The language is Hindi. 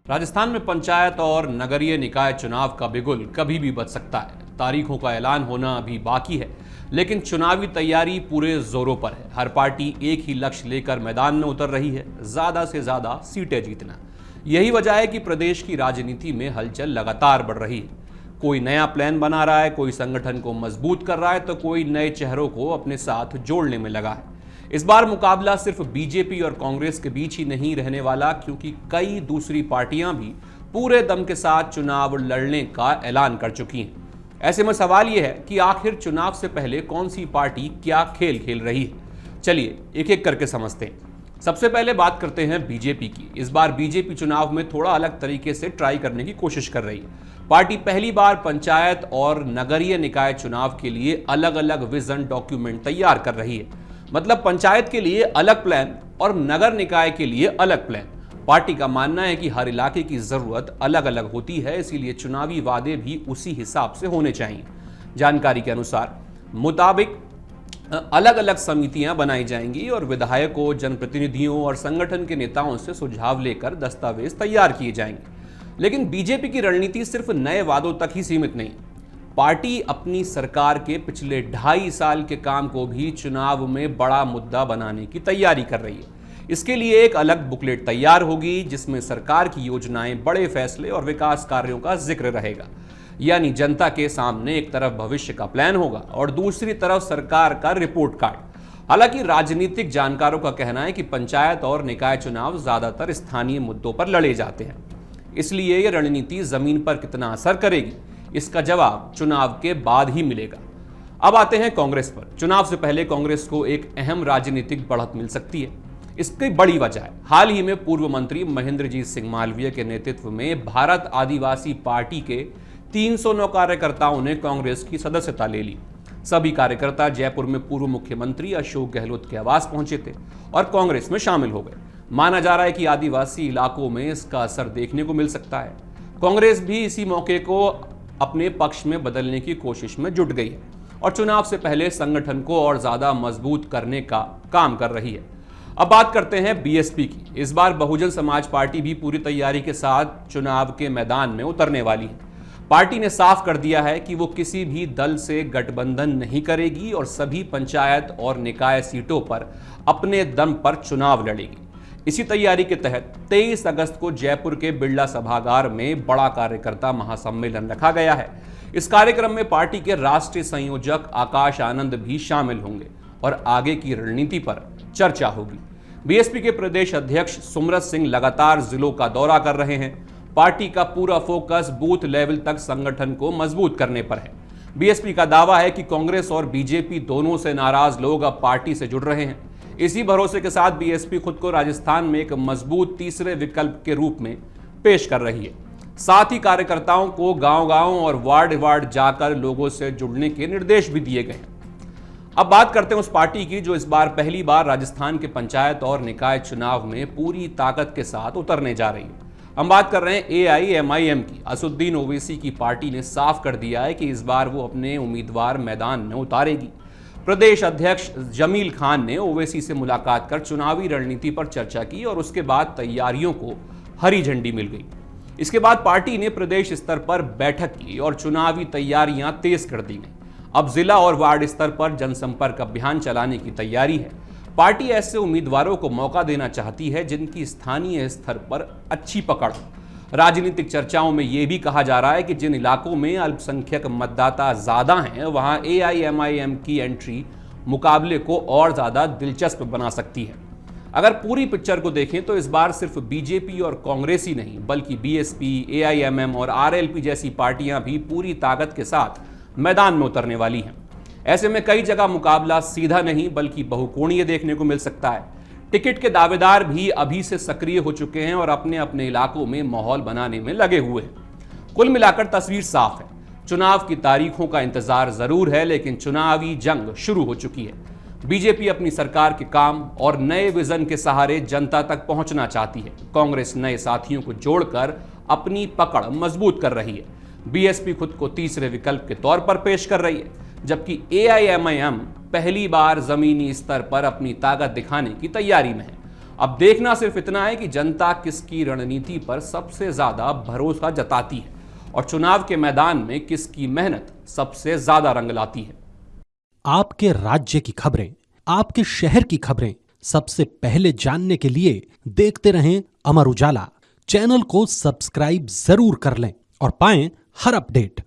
राजस्थान में पंचायत और नगरीय निकाय चुनाव का बिगुल कभी भी बज सकता है। तारीखों का ऐलान होना अभी बाकी है, लेकिन चुनावी तैयारी पूरे जोरों पर है। हर पार्टी एक ही लक्ष्य लेकर मैदान में उतर रही है, ज्यादा से ज्यादा सीटें जीतना। यही वजह है कि प्रदेश की राजनीति में हलचल लगातार बढ़ रही है। कोई नया प्लान बना रहा है, कोई संगठन को मजबूत कर रहा है, तो कोई नए चेहरों को अपने साथ जोड़ने में लगा है। इस बार मुकाबला सिर्फ बीजेपी और कांग्रेस के बीच ही नहीं रहने वाला, क्योंकि कई दूसरी पार्टियां भी पूरे दम के साथ चुनाव लड़ने का ऐलान कर चुकी हैं। ऐसे में सवाल यह है कि आखिर चुनाव से पहले कौन सी पार्टी क्या खेल खेल रही है। चलिए एक एक करके समझते हैं। सबसे पहले बात करते हैं बीजेपी की। इस बार बीजेपी चुनाव में थोड़ा अलग तरीके से ट्राई करने की कोशिश कर रही है। पार्टी पहली बार पंचायत और नगरीय निकाय चुनाव के लिए अलग अलग विजन डॉक्यूमेंट तैयार कर रही है। मतलब पंचायत के लिए अलग प्लान और नगर निकाय के लिए अलग प्लान। पार्टी का मानना है कि हर इलाके की जरूरत अलग अलग होती है, इसीलिए चुनावी वादे भी उसी हिसाब से होने चाहिए। जानकारी के अनुसार मुताबिक अलग अलग समितियां बनाई जाएंगी और विधायकों, जनप्रतिनिधियों और संगठन के नेताओं से सुझाव लेकर दस्तावेज तैयार किए जाएंगे। लेकिन बीजेपी की रणनीति सिर्फ नए वादों तक ही सीमित नहीं। पार्टी अपनी सरकार के पिछले 2.5 साल के काम को भी चुनाव में बड़ा मुद्दा बनाने की तैयारी कर रही है। इसके लिए एक अलग बुकलेट तैयार होगी, जिसमें सरकार की योजनाएं, बड़े फैसले और विकास कार्यों का जिक्र रहेगा। यानी जनता के सामने एक तरफ भविष्य का प्लान होगा और दूसरी तरफ सरकार का रिपोर्ट कार्ड। हालांकि राजनीतिक जानकारों का कहना है कि पंचायत और निकाय चुनाव ज्यादातर स्थानीय मुद्दों पर लड़े जाते हैं, इसलिए यह रणनीति जमीन पर कितना असर करेगी, इसका जवाब चुनाव के बाद ही मिलेगा। अब आते हैं कांग्रेस पर। चुनाव से पहले कांग्रेस को एक अहम राजनीतिक बढ़त मिल सकती है। इसकी बड़ी वजह है, हाल ही में पूर्व मंत्री महेंद्रजीत सिंह मालवीय के नेतृत्व में भारत आदिवासी पार्टी के 309 कार्यकर्ताओं ने कांग्रेस की सदस्यता ले ली। सभी कार्यकर्ता जयपुर में पूर्व मुख्यमंत्री अशोक गहलोत के आवास पहुंचे थे और कांग्रेस में शामिल हो गए। माना जा रहा है कि आदिवासी इलाकों में इसका असर देखने को मिल सकता है। कांग्रेस भी इसी मौके को अपने पक्ष में बदलने की कोशिश में जुट गई है और चुनाव से पहले संगठन को और ज्यादा मजबूत करने का काम कर रही है। अब बात करते हैं बीएसपी की। इस बार बहुजन समाज पार्टी भी पूरी तैयारी के साथ चुनाव के मैदान में उतरने वाली है। पार्टी ने साफ कर दिया है कि वो किसी भी दल से गठबंधन नहीं करेगी और सभी पंचायत और निकाय सीटों पर अपने दम पर चुनाव लड़ेगी। इसी तैयारी के तहत 23 अगस्त को जयपुर के बिरला सभागार में बड़ा कार्यकर्ता महासम्मेलन रखा गया है। इस कार्यक्रम में पार्टी के राष्ट्रीय संयोजक आकाश आनंद भी शामिल होंगे और आगे की रणनीति पर चर्चा होगी। बीएसपी के प्रदेश अध्यक्ष सुमरत सिंह लगातार जिलों का दौरा कर रहे हैं। पार्टी का पूरा फोकस बूथ लेवल तक संगठन को मजबूत करने पर है। बीएसपी का दावा है कि कांग्रेस और बीजेपी दोनों से नाराज लोग अब पार्टी से जुड़ रहे हैं। इसी भरोसे के साथ बीएसपी खुद को राजस्थान में एक मजबूत तीसरे विकल्प के रूप में पेश कर रही है। साथ ही कार्यकर्ताओं को गांव-गांव और वार्ड जाकर लोगों से जुड़ने के निर्देश भी दिए गए हैं। अब बात करते हैं उस पार्टी की जो इस बार पहली बार राजस्थान के पंचायत और निकाय चुनाव में पूरी ताकत के साथ उतरने जा रही है। हम बात कर रहे हैं एआईएमआईएम की। असदुद्दीन ओवैसी की पार्टी ने साफ कर दिया है कि इस बार वो अपने उम्मीदवार मैदान में उतारेगी। प्रदेश अध्यक्ष जमील खान ने ओवैसी से मुलाकात कर चुनावी रणनीति पर चर्चा की और उसके बाद तैयारियों को हरी झंडी मिल गई। इसके बाद पार्टी ने प्रदेश स्तर पर बैठक की और चुनावी तैयारियां तेज कर दी गई। अब जिला और वार्ड स्तर पर जनसंपर्क अभियान चलाने की तैयारी है। पार्टी ऐसे उम्मीदवारों को मौका देना चाहती है जिनकी स्थानीय स्तर पर अच्छी पकड़ हो। राजनीतिक चर्चाओं में यह भी कहा जा रहा है कि जिन इलाकों में अल्पसंख्यक मतदाता ज्यादा हैं, वहां एआईएमआईएम की एंट्री मुकाबले को और ज्यादा दिलचस्प बना सकती है। अगर पूरी पिक्चर को देखें तो इस बार सिर्फ बीजेपी और कांग्रेस ही नहीं, बल्कि बीएसपी, एआईएमएम और आरएलपी जैसी पार्टियां भी पूरी ताकत के साथ मैदान में उतरने वाली हैं। ऐसे में कई जगह मुकाबला सीधा नहीं बल्कि बहुकोणीय देखने को मिल सकता है। टिकट के दावेदार भी अभी से सक्रिय हो चुके हैं और अपने अपने इलाकों में माहौल बनाने में लगे हुए हैं। कुल मिलाकर तस्वीर साफ है। चुनाव की तारीखों का इंतजार जरूर है, लेकिन चुनावी जंग शुरू हो चुकी है। बीजेपी अपनी सरकार के काम और नए विजन के सहारे जनता तक पहुंचना चाहती है। कांग्रेस नए साथियों को जोड़कर अपनी पकड़ मजबूत कर रही है। बीएसपी खुद को तीसरे विकल्प के तौर पर पेश कर रही है, जबकि एआईएमआईएम पहली बार जमीनी स्तर पर अपनी ताकत दिखाने की तैयारी में है। अब देखना सिर्फ इतना है कि जनता किसकी रणनीति पर सबसे ज्यादा भरोसा जताती है और चुनाव के मैदान में किसकी मेहनत सबसे ज्यादा रंग लाती है। आपके राज्य की खबरें, आपके शहर की खबरें सबसे पहले जानने के लिए देखते रहें अमर उजाला। चैनल को सब्सक्राइब जरूर कर लें और पाएं हर अपडेट।